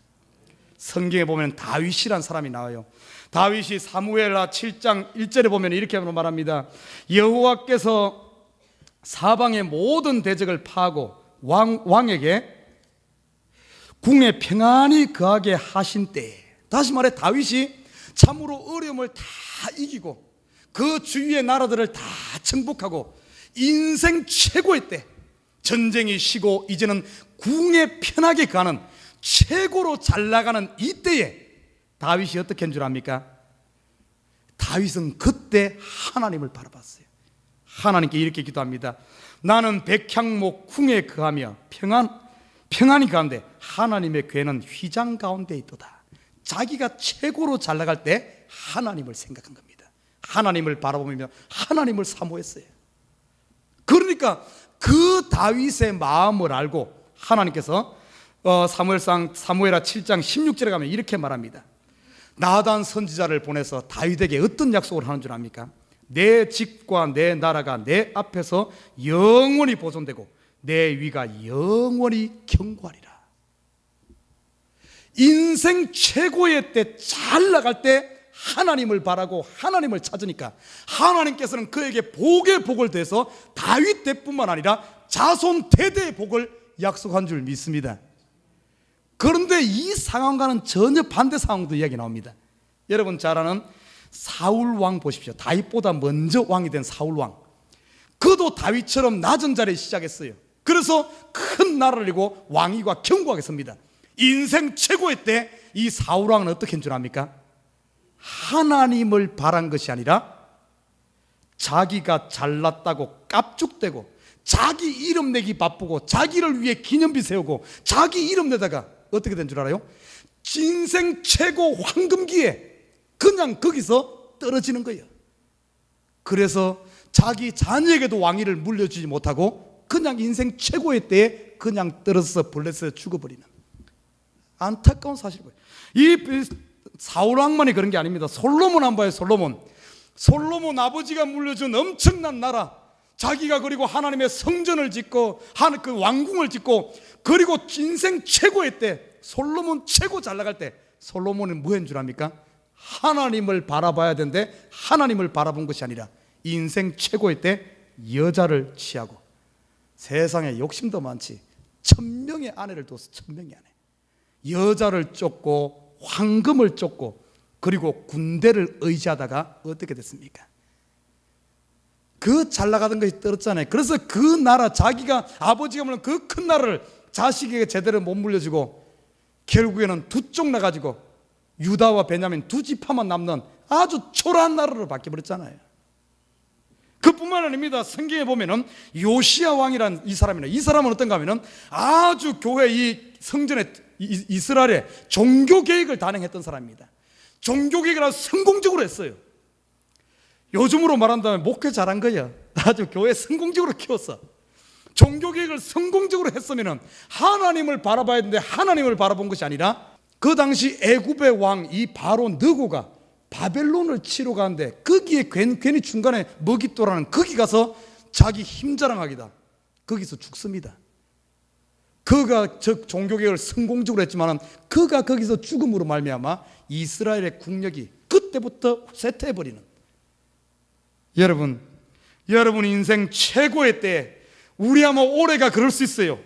성경에 보면 다윗이란 사람이 나와요. 다윗이 사무엘하 7장 1절에 보면 이렇게 말합니다. 여호와께서 사방의 모든 대적을 파하고 왕에게 궁에 평안히 거하게 하신 때에, 다시 말해 다윗이 참으로 어려움을 다 이기고 그 주위의 나라들을 다 정복하고 인생 최고의 때, 전쟁이 쉬고 이제는 궁에 편하게 가는 최고로 잘 나가는 이때에 다윗이 어떻게 한 줄 압니까? 다윗은 그때 하나님을 바라봤어요. 하나님께 이렇게 기도합니다. 나는 백향목 궁에 거하며 평안히 가운데 하나님의 궤는 휘장 가운데 있도다. 자기가 최고로 잘 나갈 때 하나님을 생각한 겁니다. 하나님을 바라보며 하나님을 사모했어요. 그러니까 그 다윗의 마음을 알고 하나님께서 사무엘하 7장 16절에 가면 이렇게 말합니다. 나단 선지자를 보내서 다윗에게 어떤 약속을 하는 줄 압니까? 내 집과 내 나라가 내 앞에서 영원히 보존되고 내 위가 영원히 견고하리라. 인생 최고의 때, 잘 나갈 때 하나님을 바라고 하나님을 찾으니까 하나님께서는 그에게 복의 복을 대서 다윗 때뿐만 아니라 자손 대대의 복을 약속한 줄 믿습니다. 그런데 이 상황과는 전혀 반대 상황도 이야기 나옵니다. 여러분 잘 아는 사울 왕 보십시오. 다윗보다 먼저 왕이 된 사울 왕. 그도 다윗처럼 낮은 자리에 시작했어요. 그래서 큰 나라를 이고 왕위가 견고하게 섭니다. 인생 최고의 때 이 사울 왕은 어떻게 한 줄 압니까? 하나님을 바란 것이 아니라 자기가 잘났다고 깝죽대고 자기 이름 내기 바쁘고 자기를 위해 기념비 세우고 자기 이름 내다가 어떻게 된 줄 알아요? 인생 최고 황금기에 그냥 거기서 떨어지는 거예요. 그래서 자기 자녀에게도 왕위를 물려주지 못하고 그냥 인생 최고의 때에 그냥 떨어져서 벌레서 죽어버리는 안타까운 사실이에요. 이 사울 왕만이 그런 게 아닙니다. 솔로몬 한 봐요. 솔로몬 아버지가 물려준 엄청난 나라, 자기가 그리고 하나님의 성전을 짓고 그 왕궁을 짓고 그리고 인생 최고의 때 솔로몬 최고 잘 나갈 때 솔로몬은 뭐한 줄 압니까? 하나님을 바라봐야 되는데 하나님을 바라본 것이 아니라 인생 최고의 때 여자를 취하고 세상에 욕심도 많지 1000명의 아내를 둬서 1000명의 아내, 여자를 쫓고 황금을 쫓고 그리고 군대를 의지하다가 어떻게 됐습니까? 그 잘 나가던 것이 떨어졌잖아요. 그래서 그 나라, 자기가 아버지가 물론 그 큰 나라를 자식에게 제대로 못 물려주고 결국에는 두 쪽 나가지고 유다와 베냐민 두 지파만 남는 아주 초라한 나라로 바뀌어버렸잖아요. 그뿐만 아닙니다. 성경에 보면은 요시야 왕이란 이 사람이네. 이 사람은 어떤가 하면은 아주 교회 이 성전에 이스라엘에 종교 계획을 단행했던 사람입니다. 종교 계획을 아주 성공적으로 했어요. 요즘으로 말한다면 목회 잘한 거야. 아주 교회 성공적으로 키웠어. 종교 계획을 성공적으로 했으면 하나님을 바라봐야 되는데 하나님을 바라본 것이 아니라 그 당시 애굽의 왕 이 바로 느고가 바벨론을 치러 가는데 거기에 괜히 중간에 먹잇돌아는 거기 가서 자기 힘자랑하기다. 거기서 죽습니다. 그가 즉 종교개혁을 성공적으로 했지만 그가 거기서 죽음으로 말미암아 이스라엘의 국력이 그때부터 쇠퇴해버리는. 여러분 인생 최고의 때 우리 아마 올해가 그럴 수 있어요.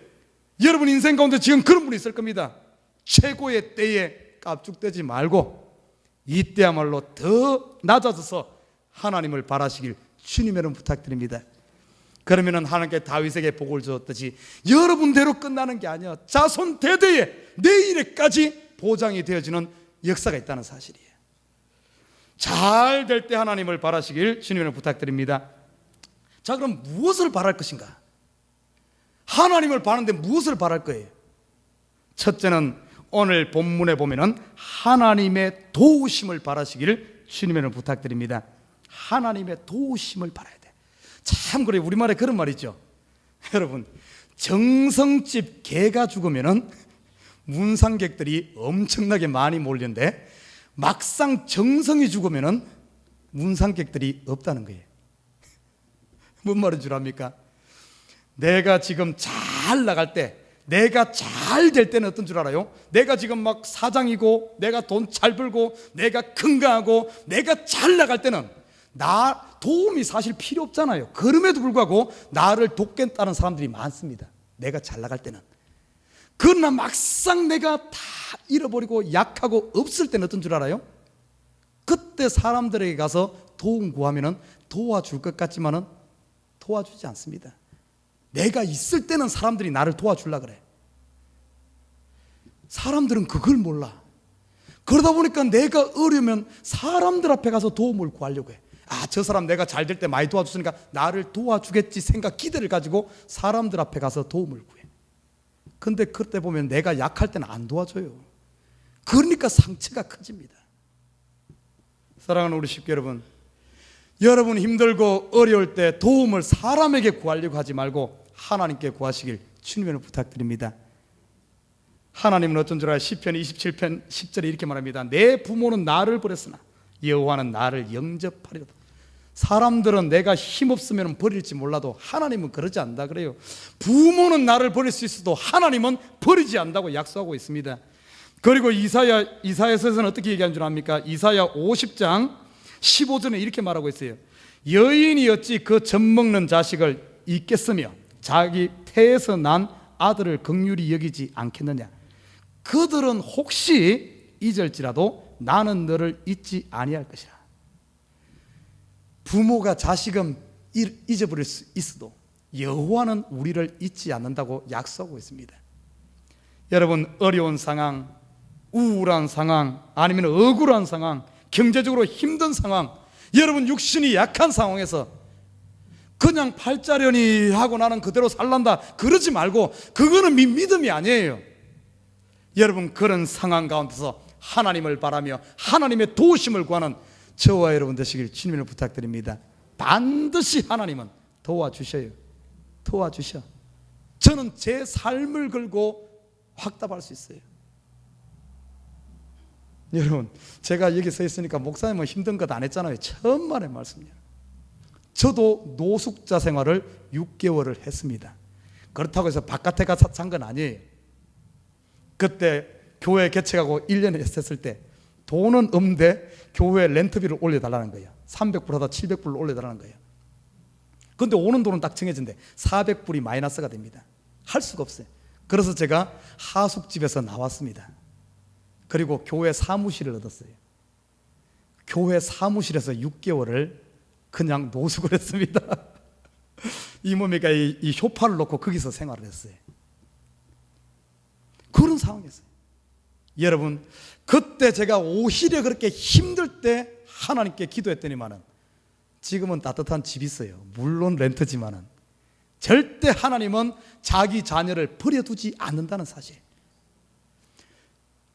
여러분 인생 가운데 지금 그런 분이 있을 겁니다. 최고의 때에 깝죽대지 말고 이때야말로 더 낮아져서 하나님을 바라시길 주님의 이름 부탁드립니다. 그러면 하나님께 다윗에게 복을 주었듯이 여러분대로 끝나는 게 아니야. 자손 대대에 내일에까지 보장이 되어지는 역사가 있다는 사실이에요. 잘 될 때 하나님을 바라시길 주님의 이름 부탁드립니다. 자, 그럼 무엇을 바랄 것인가? 하나님을 바라는데 무엇을 바랄 거예요? 첫째는 오늘 본문에 보면은 하나님의 도우심을 바라시기를 주님의 이름으로 부탁드립니다. 하나님의 도우심을 바라야 돼. 참 그래요. 우리말에 그런 말 있죠. 여러분 정성집 개가 죽으면은 문상객들이 엄청나게 많이 몰리는데 막상 정성이 죽으면은 문상객들이 없다는 거예요. 뭔 말인 줄 압니까? 내가 지금 잘 나갈 때, 내가 잘 될 때는 어떤 줄 알아요? 내가 지금 막 사장이고 내가 돈 잘 벌고 내가 건강하고 내가 잘 나갈 때는 나 도움이 사실 필요 없잖아요. 그럼에도 불구하고 나를 돕겠다는 사람들이 많습니다. 내가 잘 나갈 때는. 그러나 막상 내가 다 잃어버리고 약하고 없을 때는 어떤 줄 알아요? 그때 사람들에게 가서 도움 구하면은 도와줄 것 같지만은 도와주지 않습니다. 내가 있을 때는 사람들이 나를 도와주려고 그래. 사람들은 그걸 몰라. 그러다 보니까 내가 어려우면 사람들 앞에 가서 도움을 구하려고 해. 아, 저 사람 내가 잘 될 때 많이 도와줬으니까 나를 도와주겠지 생각, 기대를 가지고 사람들 앞에 가서 도움을 구해. 근데 그때 보면 내가 약할 때는 안 도와줘요. 그러니까 상처가 커집니다. 사랑하는 우리 식구 여러분, 여러분 힘들고 어려울 때 도움을 사람에게 구하려고 하지 말고 하나님께 구하시길 주님으로 부탁드립니다. 하나님은 어떤 줄 알아요? 시편 27편 10절에 이렇게 말합니다. 내 부모는 나를 버렸으나 여호와는 나를 영접하리로다. 사람들은 내가 힘없으면 버릴지 몰라도 하나님은 그러지 않는다 그래요. 부모는 나를 버릴 수 있어도 하나님은 버리지 않는다고 약속하고 있습니다. 그리고 이사야서에서는 어떻게 얘기하는 줄 압니까? 이사야 50장 15절에 이렇게 말하고 있어요. 여인이 어찌 그 젖먹는 자식을 잊겠으며 자기 태에서 난 아들을 긍휼히 여기지 않겠느냐. 그들은 혹시 잊을지라도 나는 너를 잊지 아니할 것이라. 부모가 자식은 잊어버릴 수 있어도 여호와는 우리를 잊지 않는다고 약속하고 있습니다. 여러분, 어려운 상황, 우울한 상황, 아니면 억울한 상황, 경제적으로 힘든 상황, 여러분 육신이 약한 상황에서 그냥 팔자려니 하고 나는 그대로 살란다 그러지 말고, 그거는 믿음이 아니에요. 여러분, 그런 상황 가운데서 하나님을 바라며 하나님의 도우심을 구하는 저와 여러분 되시길 주님을 부탁드립니다. 반드시 하나님은 도와주셔요. 도와주셔. 저는 제 삶을 걸고 확답할 수 있어요. 여러분, 제가 여기 서 있으니까 목사님은 힘든 것 안 했잖아요. 천만의 말씀이에요. 저도 노숙자 생활을 6개월을 했습니다. 그렇다고 해서 바깥에 가서 산 건 아니에요. 그때 교회 개척하고 1년 했을 때 돈은 없는데 교회 렌트비를 올려달라는 거예요. 300불 하다 700불로 올려달라는 거예요. 그런데 오는 돈은 딱 정해진대. 400불이 마이너스가 됩니다. 할 수가 없어요. 그래서 제가 하숙집에서 나왔습니다. 그리고 교회 사무실을 얻었어요. 교회 사무실에서 6개월을 그냥 노숙을 했습니다. 이 몸이가 이 쇼파를 놓고 거기서 생활을 했어요. 그런 상황이었어요. 여러분, 그때 제가 오히려 그렇게 힘들 때 하나님께 기도했더니만은 지금은 따뜻한 집이 있어요. 물론 렌트지만은 절대 하나님은 자기 자녀를 버려두지 않는다는 사실.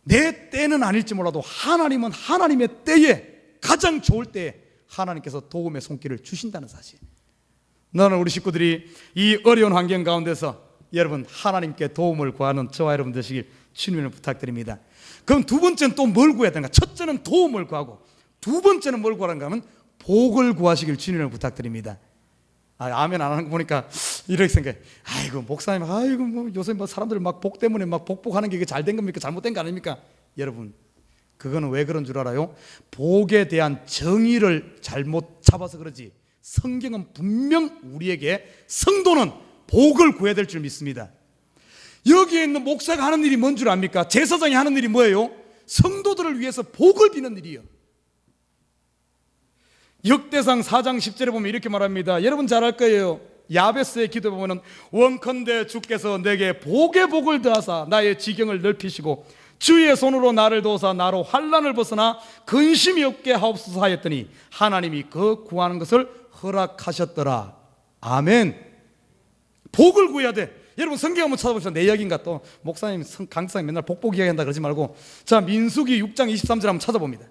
내 때는 아닐지 몰라도 하나님은 하나님의 때에, 가장 좋을 때에 하나님께서 도움의 손길을 주신다는 사실. 나는 우리 식구들이 이 어려운 환경 가운데서 여러분 하나님께 도움을 구하는 저와 여러분 되시길 주님을 부탁드립니다. 그럼 두 번째는 또 뭘 구해야 되는가? 첫째는 도움을 구하고, 두 번째는 뭘 구하는가 하면 복을 구하시길 주님을 부탁드립니다. 아멘 안 하는 거 보니까 이렇게 생각해. 아이고 목사님, 아이고 뭐 요새 뭐 사람들 막 복 때문에 막 복복하는 게 이게 잘된 겁니까? 잘못된 거 아닙니까? 여러분, 그거는 왜 그런 줄 알아요? 복에 대한 정의를 잘못 잡아서 그러지, 성경은 분명 우리에게 성도는 복을 구해야 될 줄 믿습니다. 여기에 있는 목사가 하는 일이 뭔 줄 압니까? 제사장이 하는 일이 뭐예요? 성도들을 위해서 복을 비는 일이에요. 역대상 4장 10절에 보면 이렇게 말합니다. 여러분 잘 알 거예요. 야베스의 기도에 보면 원컨대 주께서 내게 복의 복을 더하사 나의 지경을 넓히시고 주의 손으로 나를 도우사 나로 환난을 벗어나 근심이 없게 하옵소서 하였더니 하나님이 그 구하는 것을 허락하셨더라. 아멘. 복을 구해야 돼. 여러분 성경 한번 찾아보시죠. 내 이야기인가? 또 목사님 강사님 맨날 복복 이야기한다 그러지 말고, 자 민수기 6장 23절 한번 찾아봅니다.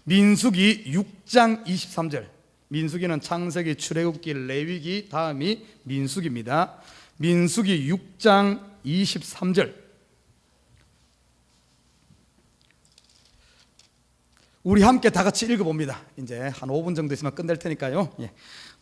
민수기 6장 23절. 민수기는 창세기, 출애굽기, 레위기 다음이 민수기입니다. 민수기 6장 23절. 우리 함께 다 같이 읽어봅니다. 이제 한 5분 정도 있으면 끝낼 테니까요. 예.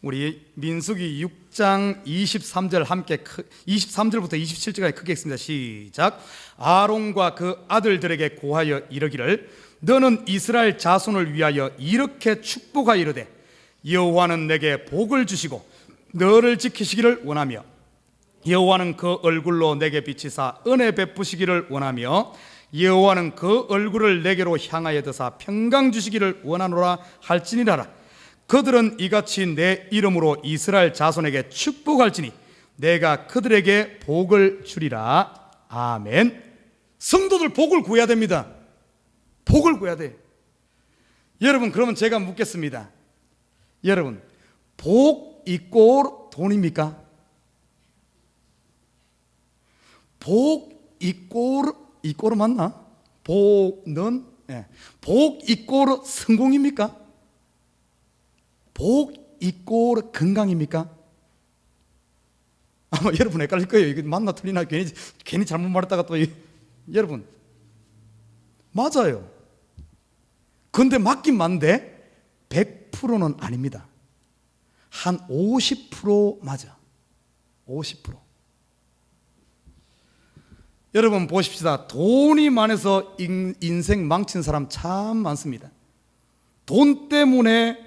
우리 민수기 6장 23절 함께 23절부터 27절까지 크게 읽습니다. 시작. 아론과 그 아들들에게 고하여 이르기를 너는 이스라엘 자손을 위하여 이렇게 축복하여 이르되 여호와는 내게 복을 주시고 너를 지키시기를 원하며 여호와는 그 얼굴로 내게 비치사 은혜 베푸시기를 원하며 여호와는 그 얼굴을 내게로 향하여 드사 평강 주시기를 원하노라 할지니라. 그들은 이같이 내 이름으로 이스라엘 자손에게 축복할지니 내가 그들에게 복을 주리라. 아멘. 성도들 복을 구해야 됩니다. 복을 구해야 돼. 여러분, 그러면 제가 묻겠습니다. 여러분, 복 이꼬 돈입니까? 복 이꼬르 맞나? 복은 복 이꼬르 성공입니까? 복 이꼬르 건강입니까? 아마 여러분 헷갈릴 거예요. 이거 맞나 틀리나 괜히 잘못 말했다가 또 여러분 맞아요. 근데 맞긴 맞는데 100%는 아닙니다. 한 50% 맞아. 50%. 여러분 보십시다. 돈이 많아서 인생 망친 사람 참 많습니다. 돈 때문에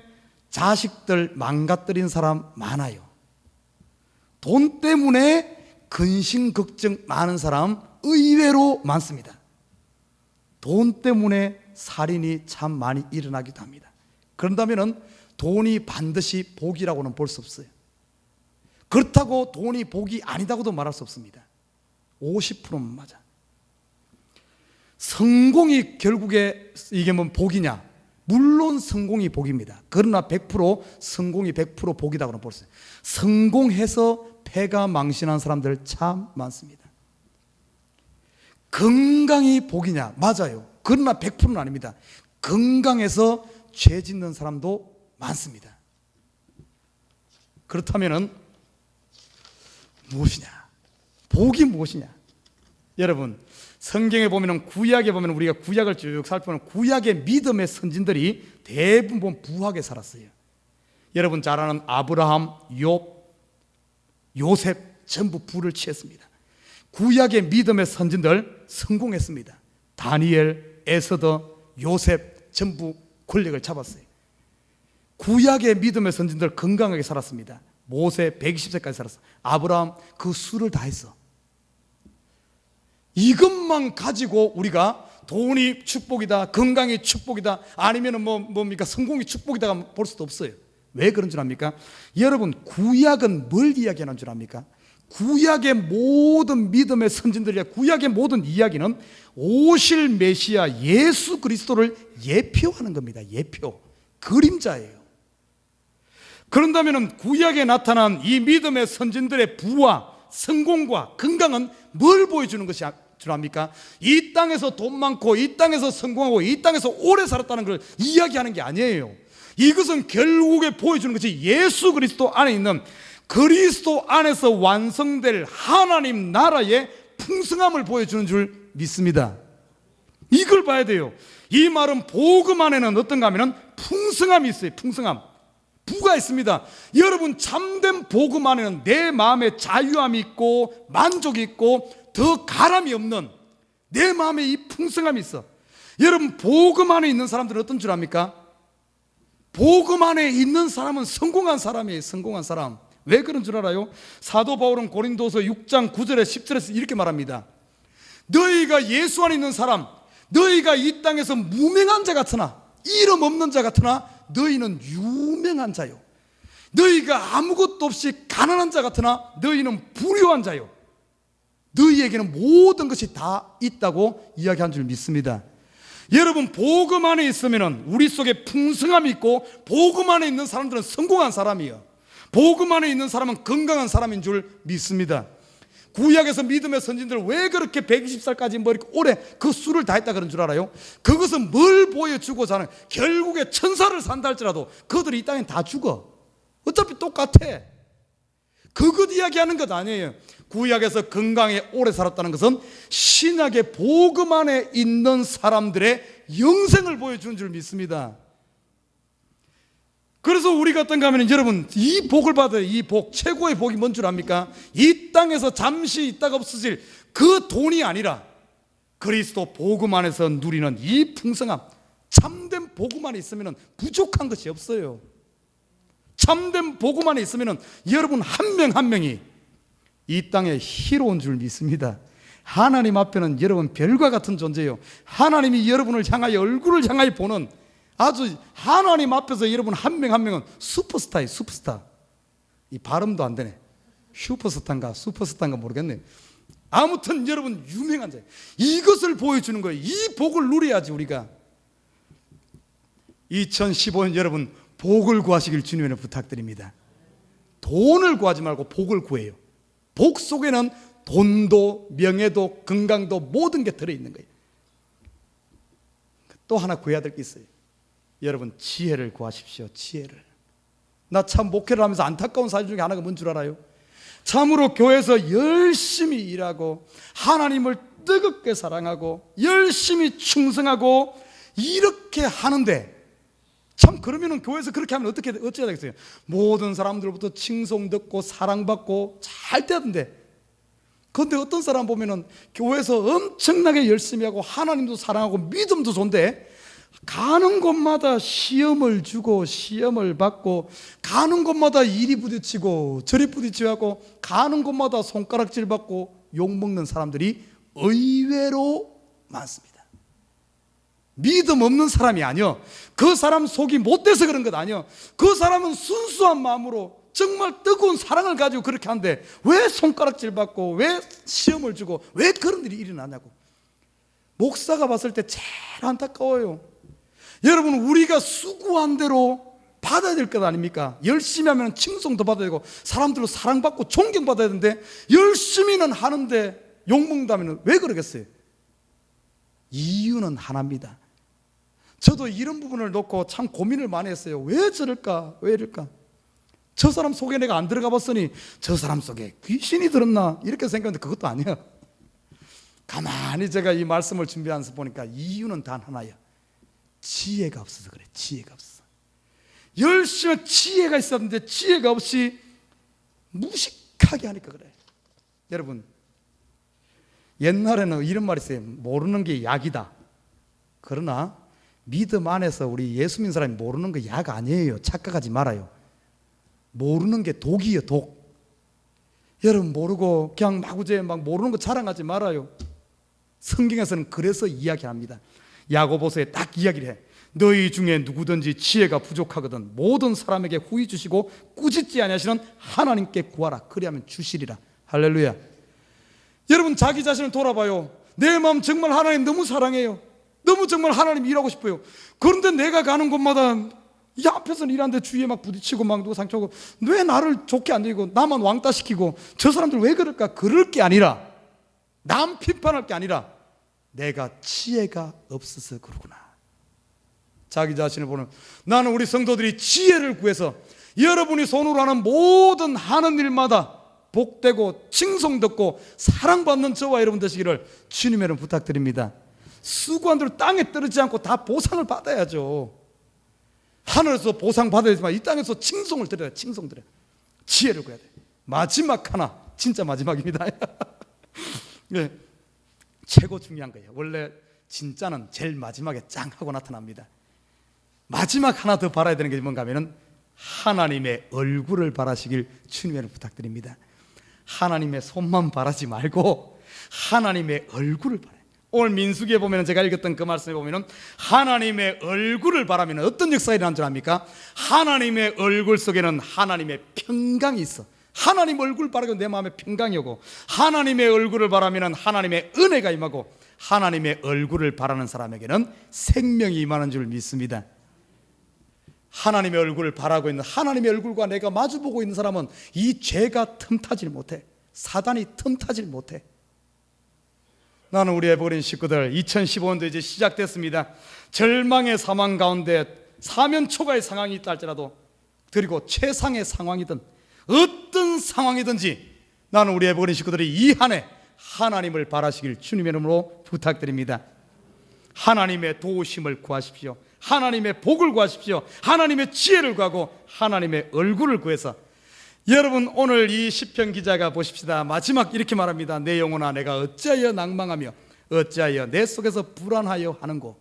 자식들 망가뜨린 사람 많아요. 돈 때문에 근심 걱정 많은 사람 의외로 많습니다. 돈 때문에 살인이 참 많이 일어나기도 합니다. 그런다면 돈이 반드시 복이라고는 볼 수 없어요. 그렇다고 돈이 복이 아니다고도 말할 수 없습니다. 50%는 맞아. 성공이 결국에 이게 뭐 복이냐? 물론 성공이 복입니다. 그러나 100% 성공이 100% 복이라고는 볼 수 있어요. 성공해서 패가 망신한 사람들 참 많습니다. 건강이 복이냐? 맞아요. 그러나 100%는 아닙니다. 건강해서 죄 짓는 사람도 많습니다. 그렇다면 무엇이냐? 복이 무엇이냐? 여러분, 성경에 보면, 구약에 보면, 우리가 구약을 쭉 살펴보면 구약의 믿음의 선진들이 대부분 부하게 살았어요. 여러분 잘 아는 아브라함, 욥, 요셉 전부 부를 취했습니다. 구약의 믿음의 선진들 성공했습니다. 다니엘, 에스더, 요셉 전부 권력을 잡았어요. 구약의 믿음의 선진들 건강하게 살았습니다. 모세 120세까지 살았어. 아브라함 그 수를 다 했어. 이것만 가지고 우리가 돈이 축복이다, 건강이 축복이다, 아니면 뭡니까 성공이 축복이다 볼 수도 없어요. 왜 그런 줄 압니까? 여러분, 구약은 뭘 이야기하는 줄 압니까? 구약의 모든 믿음의 선진들이야, 구약의 모든 이야기는 오실 메시아 예수 그리스도를 예표하는 겁니다. 예표, 그림자예요. 그런다면 구약에 나타난 이 믿음의 선진들의 부와 성공과 건강은 뭘 보여주는 것이 줄 압니까? 이 땅에서 돈 많고 이 땅에서 성공하고 이 땅에서 오래 살았다는 걸 이야기하는 게 아니에요. 이것은 결국에 보여주는 것이 예수 그리스도 안에 있는, 그리스도 안에서 완성될 하나님 나라의 풍성함을 보여주는 줄 믿습니다. 이걸 봐야 돼요. 이 말은 복음 안에는 어떤가 하면 풍성함이 있어요. 풍성함, 부가 있습니다. 여러분, 참된 복음 안에는 내 마음에 자유함이 있고 만족이 있고 더 가람이 없는 내 마음에 이 풍성함이 있어. 여러분, 복음 안에 있는 사람들은 어떤 줄 압니까? 복음 안에 있는 사람은 성공한 사람이에요. 성공한 사람. 왜 그런 줄 알아요? 사도 바울은 고린도서 6장 9절에 10절에서 이렇게 말합니다. 너희가 예수 안에 있는 사람, 너희가 이 땅에서 무명한 자 같으나, 이름 없는 자 같으나 너희는 유명한 자요. 너희가 아무것도 없이 가난한 자 같으나 너희는 부유한 자요. 너희에게는 모든 것이 다 있다고 이야기한 줄 믿습니다. 여러분, 복음 안에 있으면 우리 속에 풍성함이 있고, 복음 안에 있는 사람들은 성공한 사람이에요. 복음 안에 있는 사람은 건강한 사람인 줄 믿습니다. 구약에서 믿음의 선진들 왜 그렇게 120살까지 뭐 이렇게 오래 그 수를 다 했다 그런 줄 알아요? 그것은 뭘 보여주고자 하는, 결국에 천사를 산다 할지라도 그들이 이 땅엔 다 죽어. 어차피 똑같아. 그것 이야기하는 것 아니에요. 구약에서 건강에 오래 살았다는 것은 신약의 복음 안에 있는 사람들의 영생을 보여주는 줄 믿습니다. 그래서 우리가 어떤가 하면, 여러분, 이 복을 받아요. 이 복, 최고의 복이 뭔 줄 압니까? 이 땅에서 잠시 있다가 없어질 그 돈이 아니라 그리스도 복음 안에서 누리는 이 풍성함. 참된 복음 안에 있으면 부족한 것이 없어요. 참된 복음 안에 있으면 여러분 한 명 한 명이 이 땅에 희로운 줄 믿습니다. 하나님 앞에는 여러분 별과 같은 존재예요. 하나님이 여러분을 향하여 얼굴을 향하여 보는, 아주 하나님 앞에서 여러분 한 명 한 명은 슈퍼스타예요. 슈퍼스타. 이 발음도 안 되네. 슈퍼스타인가 슈퍼스타인가 모르겠네. 아무튼 여러분 유명한 자예요. 이것을 보여주는 거예요. 이 복을 누려야지 우리가. 2015년 여러분 복을 구하시길 주님께 부탁드립니다. 돈을 구하지 말고 복을 구해요. 복 속에는 돈도 명예도 건강도 모든 게 들어있는 거예요. 또 하나 구해야 될 게 있어요. 여러분, 지혜를 구하십시오. 지혜를. 나 참 목회를 하면서 안타까운 사실 중에 하나가 뭔 줄 알아요? 참으로 교회에서 열심히 일하고 하나님을 뜨겁게 사랑하고 열심히 충성하고 이렇게 하는데, 참 그러면은 교회에서 그렇게 하면 어찌해야 되겠어요? 모든 사람들로부터 칭송 듣고 사랑받고 잘 되던데, 그런데 어떤 사람 보면은 교회에서 엄청나게 열심히 하고 하나님도 사랑하고 믿음도 좋은데 가는 곳마다 시험을 주고 시험을 받고, 가는 곳마다 이리 부딪히고 저리 부딪히고, 가는 곳마다 손가락질 받고 욕먹는 사람들이 의외로 많습니다. 믿음 없는 사람이 아니요. 그 사람 속이 못돼서 그런 것 아니요. 그 사람은 순수한 마음으로 정말 뜨거운 사랑을 가지고 그렇게 하는데 왜 손가락질 받고 왜 시험을 주고 왜 그런 일이 일어나냐고. 목사가 봤을 때 제일 안타까워요. 여러분, 우리가 수고한 대로 받아야 될 것 아닙니까? 열심히 하면 칭송도 받아야 되고 사람들로 사랑받고 존경받아야 되는데 열심히는 하는데 욕먹는다면 왜 그러겠어요? 이유는 하나입니다. 저도 이런 부분을 놓고 참 고민을 많이 했어요. 왜 저럴까? 왜 이럴까? 저 사람 속에 내가 안 들어가 봤으니 저 사람 속에 귀신이 들었나? 이렇게 생각했는데 그것도 아니야. 가만히 제가 이 말씀을 준비하면서 보니까 이유는 단 하나야. 지혜가 없어서 그래. 지혜가 없어. 열심히 지혜가 있었는데 지혜가 없이 무식하게 하니까 그래. 여러분, 옛날에는 이런 말이 있어요. 모르는 게 약이다. 그러나 믿음 안에서 우리 예수 믿는 사람이 모르는 거 약 아니에요. 착각하지 말아요. 모르는 게 독이에요. 독. 여러분, 모르고 그냥 마구제 막 모르는 거 자랑하지 말아요. 성경에서는 그래서 이야기합니다. 야고보서에 딱 이야기를 해. 너희 중에 누구든지 지혜가 부족하거든 모든 사람에게 후히 주시고 꾸짖지 아니하시는 하나님께 구하라. 그리하면 주시리라. 할렐루야. 여러분, 자기 자신을 돌아봐요. 내 마음 정말 하나님 너무 사랑해요. 너무 정말 하나님 일하고 싶어요. 그런데 내가 가는 곳마다 이 앞에서는 일하는데 주위에 막 부딪히고 막 누구 상처고 왜 나를 좋게 안 되고 나만 왕따시키고 저 사람들 왜 그럴까? 그럴 게 아니라, 남 비판할 게 아니라 내가 지혜가 없어서 그러구나. 자기 자신을 보는, 나는 우리 성도들이 지혜를 구해서 여러분이 손으로 하는 모든 하는 일마다 복되고 칭송듣고 사랑받는 저와 여러분 되시기를 주님의 이름 부탁드립니다. 수고한 대로 땅에 떨어지지 않고 다 보상을 받아야죠. 하늘에서 보상 받아야 되지만 이 땅에서 칭송을 드려야 돼. 칭송 드려야 돼. 지혜를 구해야 돼. 마지막 하나, 진짜 마지막입니다. 네, 최고 중요한 거예요. 원래 진짜는 제일 마지막에 짱 하고 나타납니다. 마지막 하나 더 바라야 되는 게 뭔가 하면은 하나님의 얼굴을 바라시길 주님을 부탁드립니다. 하나님의 손만 바라지 말고 하나님의 얼굴을 바라요. 오늘 민수기에 보면 제가 읽었던 그 말씀에 보면 하나님의 얼굴을 바라면 어떤 역사가 일어난 줄 압니까? 하나님의 얼굴 속에는 하나님의 평강이 있어. 하나님 얼굴 바라면 내 마음에 평강이 오고, 하나님의 얼굴을 바라면 하나님의 은혜가 임하고, 하나님의 얼굴을 바라는 사람에게는 생명이 임하는 줄 믿습니다. 하나님의 얼굴을 바라고 있는, 하나님의 얼굴과 내가 마주보고 있는 사람은 이 죄가 틈타질 못해. 사단이 틈타질 못해. 나는 우리 에버그린 식구들 2015년도 이제 시작됐습니다. 절망의 상황 가운데 사면초가의 상황이 있다 할지라도, 그리고 최상의 상황이든 어떤 상황이든지 나는 우리 에버그린 식구들이 이 한 해 하나님을 바라시길 주님의 이름으로 부탁드립니다. 하나님의 도우심을 구하십시오. 하나님의 복을 구하십시오. 하나님의 지혜를 구하고 하나님의 얼굴을 구해서, 여러분 오늘 이 시편 기자가 보십시다. 마지막 이렇게 말합니다. 내 영혼아 내가 어찌하여 낭망하며 어찌하여 내 속에서 불안하여 하는고.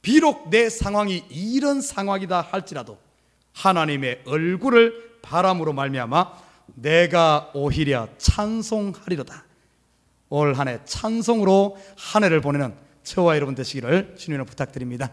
비록 내 상황이 이런 상황이다 할지라도 하나님의 얼굴을 바람으로 말미암아 내가 오히려 찬송하리로다. 올 한 해 찬송으로 한 해를 보내는 저와 여러분 되시기를 주님으로 부탁드립니다.